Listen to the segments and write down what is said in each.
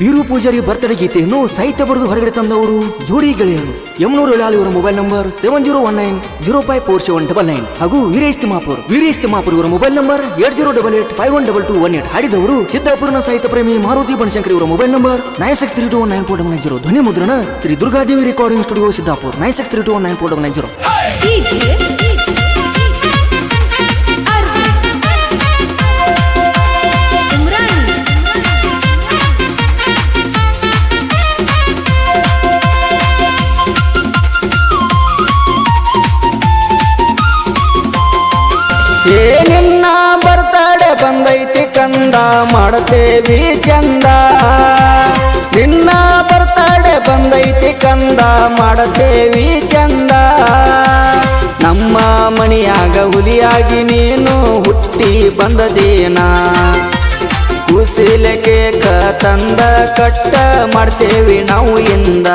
Veeru Poojary birthday ಗೀತೆಯನ್ನು ಸಾಹಿತ್ಯ ಬರೆದು ಹೊರಗಡೆ ತಂದವರು ಜೋಡಿ ಗೆಳೆಯರು ಯಮನೂರು ಎಳಾಲಿ ಇವರ ಮೊಬೈಲ್ ನಂಬರ್ 7019054799 ಹಾಗೂ ವೀರೇಶ್ ತಿಮ್ಮಾಪುರ್ ಇವರ ಮೊಬೈಲ್ ನಂಬರ್ 8088512218 ಹಾಡಿದವರು ಸಿದ್ದಾಪುರನ ಸಾಹಿತ್ಯ ಪ್ರೇಮಿ ಮಾರುತಿ ಬನಶಂಕರಿ ಇವರ ಮೊಬೈಲ್ ನಂಬರ್ 9632194790 ಧ್ವನಿ ಮುದ್ರಣ ಶ್ರೀ ದುರ್ಗಾದೇವಿ ರೆಕಾರ್ಡಿಂಗ್ ಸ್ಟುಡಿಯೋ ಸಿದ್ದಾಪುರ 9632194790 ನಿನ್ನ ಬರ್ತಡೆ ಬಂದೈತಿ ಕಂದ ಮಾಡತೇವಿ ಚಂದ ನಿನ್ನ ಬರ್ತಡೆ ಬಂದೈತಿ ಕಂದ ಮಾಡತೇವಿ ಚಂದ ನಮ್ಮ ಮನೆಯಾಗ ಹುಲಿಯಾಗಿ ನೀನು ಹುಟ್ಟಿ ಬಂದದೇನ ಕುಸಿಲೆ ಕೇಕ ತಂದ ಕಟ್ಟ ಮಾಡ್ತೇವಿ ನಾವು ಇಂದ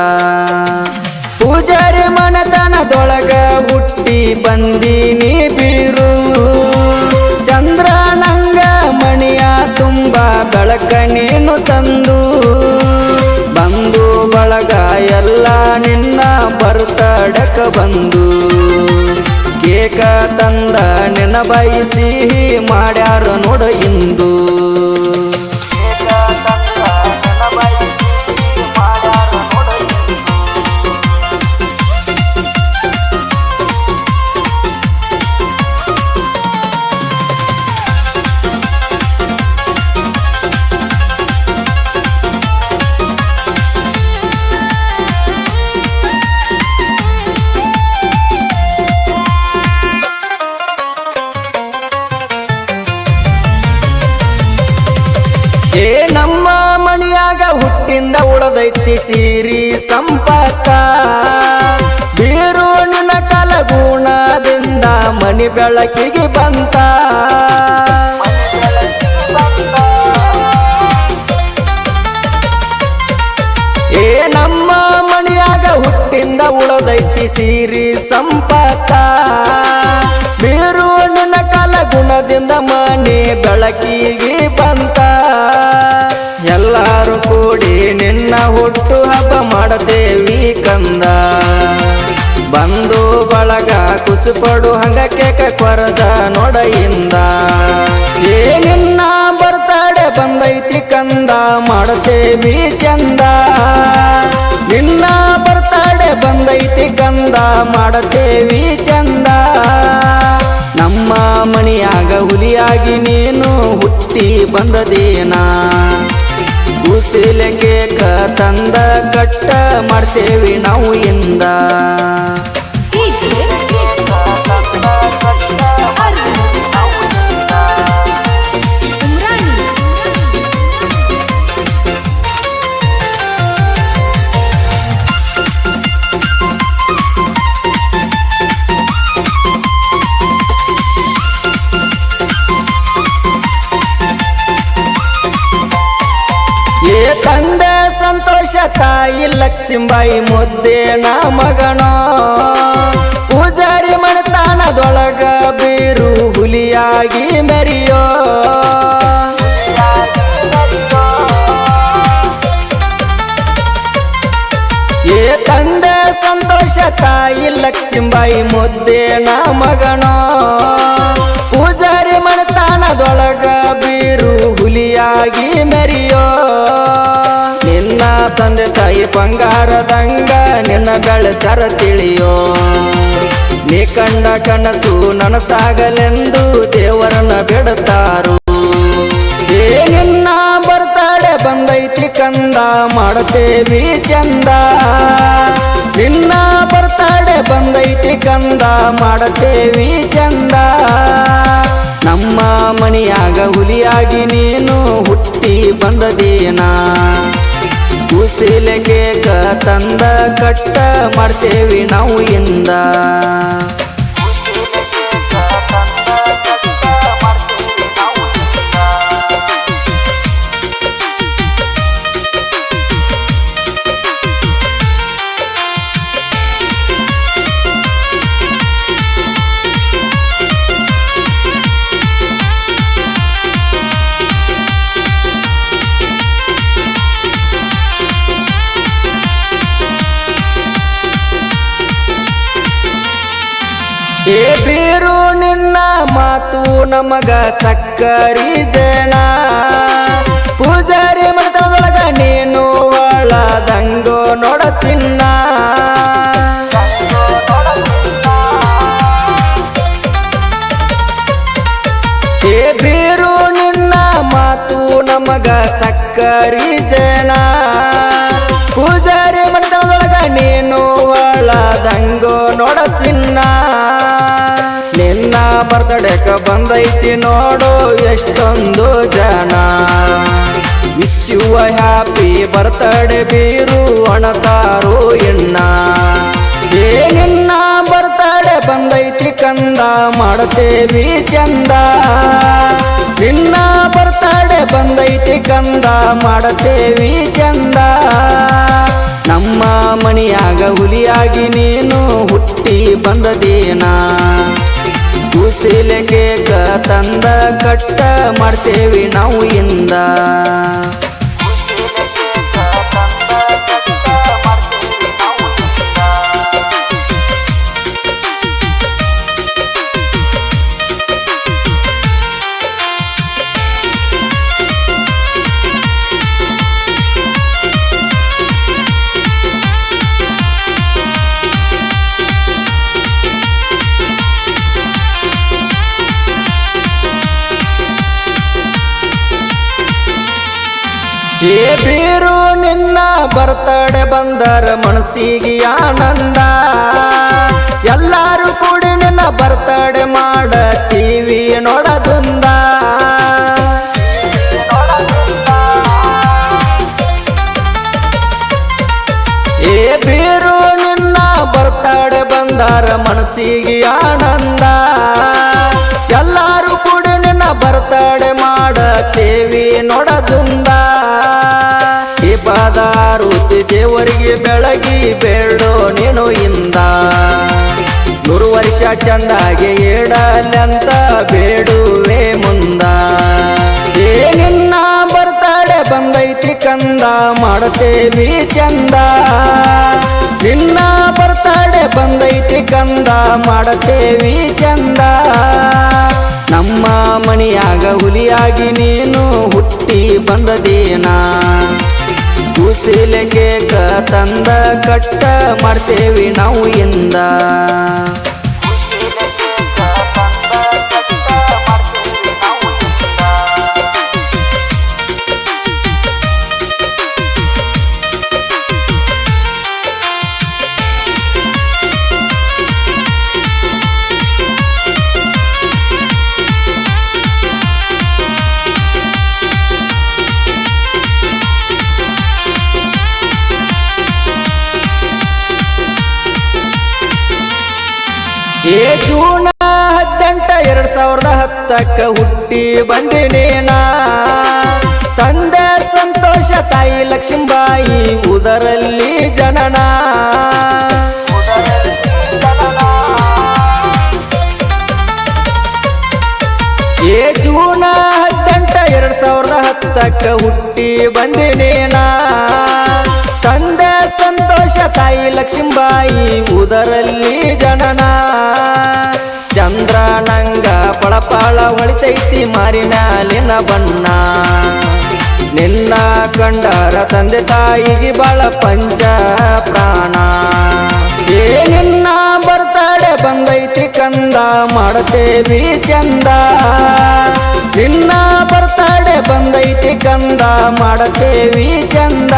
ಪೂಜಾರಿ ಮನೆತನದೊಳಗ ಹುಟ್ಟಿ ಬಂದೀನಿ ಬೀರು ಚಂದ್ರ ನಂಗ ಮಣಿಯ ತುಂಬ ಬೆಳಕ ನೀನು ತಂದು ಬಂದು ಬಳಗ ಎಲ್ಲ ನಿನ್ನ ಬರ್ತಡಕ ಬಂದು ಕೇಕ ತಂದ ನಿನ್ನ ಬಯಸಿ ಮಾಡ್ಯಾರ ನೋಡ ಇಂದು ನಮ್ಮ ಮನೆಯಾಗ ಹುಟ್ಟಿಂದ ಉಳದೈತಿ ಸೀರಿ ಸಂಪತ್ತ ಬೀರು ನಿನ್ನ ಕಲಗುಣದಿಂದ ಮನಿ ಬೆಳಕಿಗೆ ಬಂತ ನಮ್ಮ ಮನೆಯಾಗ ಹುಟ್ಟಿಂದ ಉಳದೈತಿ ಸೀರಿ ಸಂಪತ್ತ ಬೀರು ನಿನ್ನ ಕಲಗುಣದಿಂದ ಮನೆ ಬೆಳಕಿಗೆ ಬಂತ ಎಲ್ಲಾರು ಕೂಡಿ ನಿನ್ನ ಹುಟ್ಟು ಹಬ್ಬ ಮಾಡದೇವಿ ಕಂದ ಬಂದು ಬಳಗ ಕುಸುಪಡು ಹಂಗ ಕೇಕ ಕೊರದ ನೋಡೆಯಿಂದ ನಿನ್ನ ಬರ್ತಡೆ ಬಂದೈತಿ ಕಂದ ಮಾಡತೇವಿ ಚಂದ ನಿನ್ನ ಬರ್ತಡೆ ಬಂದೈತಿ ಕಂದ ಮಾಡತೇವಿ ಚಂದ ನಮ್ಮ ಮನೆಯಾಗ ಹುಲಿಯಾಗಿ ನೀನು ಹುಟ್ಟಿ ಬಂದದೇನ ಕುಸಿಲೆ ಕೇಕ ತಂದ ಕಟ್ಟ ಮಾಡ್ತೇವಿ ನಾವು ಇಂದ ತಂದೆ ಸಂತೋಷ ತಾಯಿ ಲಕ್ಷ್ಮೀಬಾಯಿ ಮುದ್ದೇನ ಮಗನೋ ಪೂಜಾರಿ ಮನೆತನದೊಳಗ ಬೀರು ಹುಲಿಯಾಗಿ ಮೆರಿಯೋ ತಂದೆ ಸಂತೋಷ ತಾಯಿ ಲಕ್ಷ್ಮೀಬಾಯಿ ಮುದ್ದೇನ ಮಗನೋ ಪೂಜಾರಿ ಮನೆತನದೊಳಗ ಬೀರು ಹುಲಿಯಾಗಿ ಮೆರಿಯೋ ನಿನ್ನ ತಂದೆ ತಾಯಿ ಬಂಗಾರದಂಗ ನಿನ್ನ ಬೆಳೆಸರ ತಿಳಿಯೋ ನೀ ಕಂಡ ಕನಸು ನನಸಾಗಲೆಂದು ದೇವರನ್ನ ಬಿಡುತ್ತಾರು ನಿನ್ನ ಬರ್ತಡೆ ಬಂದೈತಿ ಕಂದ ಮಾಡತೇವಿ ಚಂದ ನಿನ್ನ ಬರ್ತಡೆ ಬಂದೈತಿ ಕಂದ ಮಾಡತೇವಿ ಚಂದ ನಮ್ಮ ಮನೆಯಾಗ ಹುಲಿಯಾಗಿ ನೀನು ಹುಟ್ಟಿ ಬಂದದೇನ ಕುಸಿಲೆ ಕೇಕ ತಂದ ಕಟ್ಟ ಮಾಡ್ತೇವಿ ನಾವು ಇಂದ ನಮಗ ಸಕ್ಕರಿ ಜನ ಪೂಜಾರಿ ಮಠದೊಳಗ ನೀನು ಒಳದಂಗೋ ನೋಡ ಚಿನ್ನ ಏ ಬೀರು ನಿನ್ನ ಮಾತು ನಮಗ ಸಕ್ಕರಿ ಜನ ಪೂಜಾರಿ ಮಠದೊಳಗ ನೀನು ಒಳದಂಗೋ ನೋಡ ಚಿನ್ನ ನಿನ್ನ ಬರ್ತಡೇಕ ಬಂದೈತಿ ನೋಡು ಎಷ್ಟೊಂದು ಜನ ವಿಶ್ ಯು ಹ್ಯಾಪಿ ಬರ್ತಡೇ ಬೀರು ಅಣತಾರು ಎಣ್ಣ ಏ ನಿನ್ನ ಬರ್ತಡೇ ಬಂದೈತಿ ಕಂದ ಮಾಡತೇವಿ ಚಂದ ನಿನ್ನ ಬರ್ತಡೇ ಬಂದೈತಿ ಕಂದ ಮಾಡತೇವಿ ಚಂದ ನಮ್ಮ ಮನಿಯಾಗ ಹುಲಿಯಾಗಿ ನೀನು ಹುಟ್ಟಿ ಬಂದದೇನ ಕುಸಿಲೆ ಕೇಕ ತಂದ ಕಟ್ಟ ಮಾಡ್ತೇವಿ ನಾವು ಇಂದ ಏ ಬೀರು ನಿನ್ನ ಬರ್ತಡೆ ಬಂದರ ಮನಸ್ಸಿಗೆ ಆನಂದ ಎಲ್ಲಾರು ಕೂಡಿ ನಿನ್ನ ಬರ್ತಡೆ ಮಾಡತೀವಿ ನೋಡದುಂದ ಏ ಬೀರು ನಿನ್ನ ಬರ್ತಡೆ ಬಂದರ ಮನಸ್ಸಿಗೆ ಆನಂದ ಎಲ್ಲಾರು ಕೂಡಿ ನಿನ್ನ ಬರ್ತಡೆ ಮಾಡತೇವಿ ನೋಡದುಂದ ಪದಾರುತಿ ದೇವರಿಗೆ ಬೆಳಗಿ ಬೇಡೋ ನೀನು ಇಂದ 100 ವರ್ಷ ಚಂದಾಗೆ ಏಡಲಂತ ಬೇಡುವೆ ಮುಂದ ಏ ನಿನ್ನ ಬರ್ತಡೆ ಬಂದೈತಿ ಕಂದ ಮಾಡತೇವಿ ಚಂದ ನಿನ್ನ ಬರ್ತಡೆ ಬಂದೈತಿ ಕಂದ ಮಾಡತೇವಿ ಚಂದ ನಮ್ಮ ಮನಿಯಾಗ ಹುಲಿಯಾಗಿ ನೀನು ಹುಟ್ಟಿ ಬಂದದೇನ ಕುಸಿಲೆ ಕೇಕ ತಂದ ಕಟ್ಟ ಮಾಡ್ತೇವಿ ನಾವು ಇಂದ ಏ ಜೂನ 18 2010 ಹುಟ್ಟಿ ಬಂದಿನೇನ ತಂದೆ ಸಂತೋಷ ತಾಯಿ ಲಕ್ಷ್ಮೀಬಾಯಿ ಉದರಲ್ಲಿ ಜನನ ಏ ಜೂನ 18 2010 ಹುಟ್ಟಿ ಬಂದಿನೇನ ತಂದೆ ಸಂತೋಷ ತಾಯಿ ಲಕ್ಷ್ಮೀಬಾಯಿ ಉದರಲ್ಲಿ ಜನನ ಚಂದ್ರ ನಂಗ ಪಳಪಾಳ ಹೊಳಿತೈತಿ ಮಾರಿನಾಲಿನ ಬಣ್ಣ ನಿನ್ನ ಕಂಡರ ತಂದೆ ತಾಯಿಗೆ ಬಾಳ ಪಂಚ ಪ್ರಾಣ ಏ ನಿನ್ನ ಬರ್ತಡೆ ಬಂದೈತಿ ಕಂದ ಮಾಡತೇವಿ ಚಂದ ನಿನ್ನ ಬರ್ತಡೆ ಬಂದೈತಿ ಕಂದ ಮಾಡತೇವಿ ಚಂದ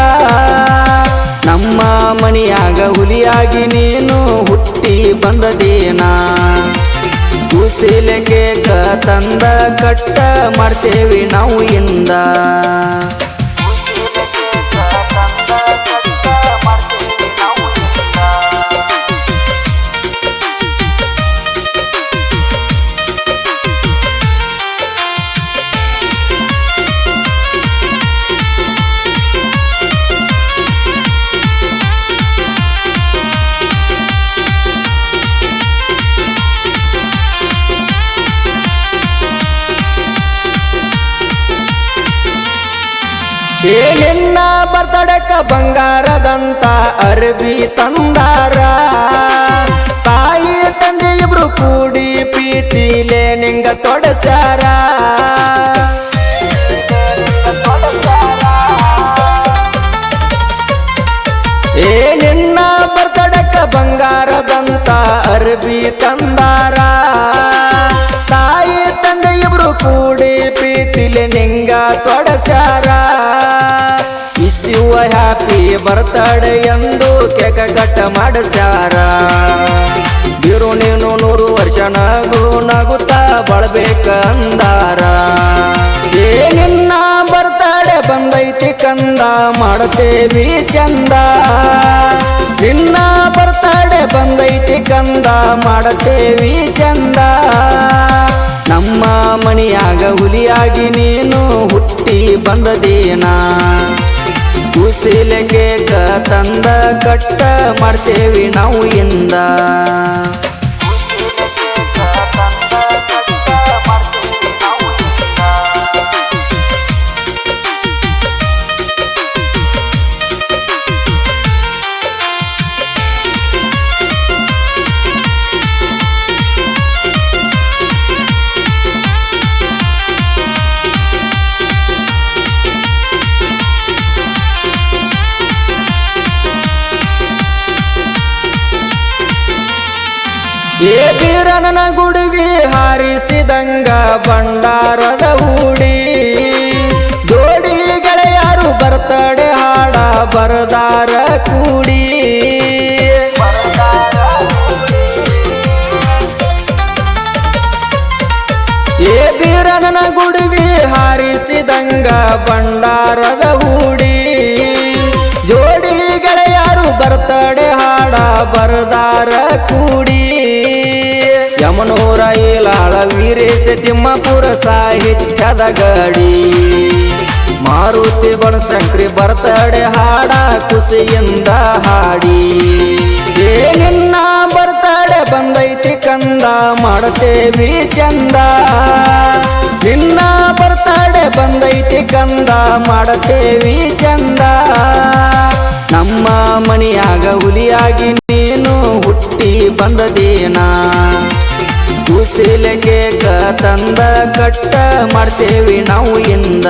ನಮ್ಮ ಮನಿಯಾಗ ಹುಲಿಯಾಗಿ ನೀನು ಹುಟ್ಟಿ ಬಂದದೇನ ಕುಸಿಲೆ ಕೇಕ ತಂದ ಕಟ್ಟ ಮಾಡ್ತೇವಿ ನಾವು ಇಂದ ಏ ನಿನ್ನ ಬರ್ತಡೇಕ ಬಂಗಾರದಂತ ಅರ್ಬಿ ತಂದಾರ ತಾಯಿ ತಂದೆ ಇಬ್ರು ಕೂಡಿ ಪ್ರೀತಿಲೆ ನಿಂಗ ತೊಡಸ್ಯಾರ ಏ ನಿನ್ನ ಬರ್ತಡಕ್ಕ ಬಂಗಾರದಂತ ಅರ್ಬಿ ತಂದಾರ ತಾಯಿ ತಂದೆ ಇಬ್ರು ಕೂಡಿ ಪ್ರೀತಿಲೆ ನಿಂಗ ತೊಡಸ್ಯಾರ ಇಸ್ಯುವ ಹ್ಯಾಪಿ ಬರ್ತಡೆ ಎಂದು ಕೇಕ ಕಟ್ಟ ಮಾಡಿಸ್ಯಾರ ಬಿರು ನೀನು 100 ವರ್ಷ ನಗು ನಗುತ್ತಾ ಬಳಬೇಕ ಅಂದಾರ ಏ ನಿನ್ನ ಬರ್ತಡೆ ಬಂದೈತಿ ಕಂದ ಮಾಡ್ತೇವಿ ಚಂದ ನಿನ್ನ ಬರ್ತಡೆ ಬಂದೈತಿ ಕಂದ ಮಾಡ್ತೇವಿ ಚಂದ ನಮ್ಮ ಮನೆಯಾಗ ಹುಲಿಯಾಗಿ ನೀನು ಹುಟ್ಟಿ ಬಂದದೇನ ಕುಸಿಲೆ ಕೇಕ ತಂದ ಕಟ್ಟ ಮಾಡ್ತೇವಿ ನಾವು ಇಂದ ಏ ಬೀರನ ಗುಡುಗಿ ಹಾರಿಸಿದಂಗ ಭಂಡಾರದ ಹೂಡಿ ಜೋಡಿ ಗೆಳೆಯರು ಬರ್ತಡೆ ಹಾಡ ಬರದಾರ ಕೂಡಿ ಏ ಬೀರನ ಗುಡುಗಿ ಹಾರಿಸಿದಂಗ ಭಂಡಾರದ ಹೂಡಿ ಜೋಡಿ ಗೆಳೆಯರು ಬರ್ತಡೆ ಹಾಡ ಬರದಾರ ಕೂಡಿ ಯಮನೂರ ಇಲಾಳ ವೀರೇಶ ತಿಮ್ಮಾಪುರ ಸಾಹಿತ್ಯದ ಗಡಿ ಮಾರುತಿ ಬನಶಂಕರಿ ಬರ್ತಡೆ ಹಾಡ ಖುಷಿಯಿಂದ ಹಾಡಿ ಏ ನಿನ್ನ ಬರ್ತಡೆ ಬಂದೈತಿ ಕಂದ ಮಾಡ್ತೇವಿ ಚಂದ ನಿನ್ನ ಬರ್ತಡೆ ಬಂದೈತಿ ಕಂದ ಮಾಡ್ತೇವಿ ಚಂದ ನಮ್ಮ ಮನೆಯಾಗ ಹುಲಿಯಾಗಿ ನೀನು ಹುಟ್ಟಿ ಬಂದದೇನ ಕುಸಿಲೆ ಕೇಕ ತಂದ ಕಟ್ಟ ಮಾಡ್ತೇವಿ ನಾವು ಇಂದ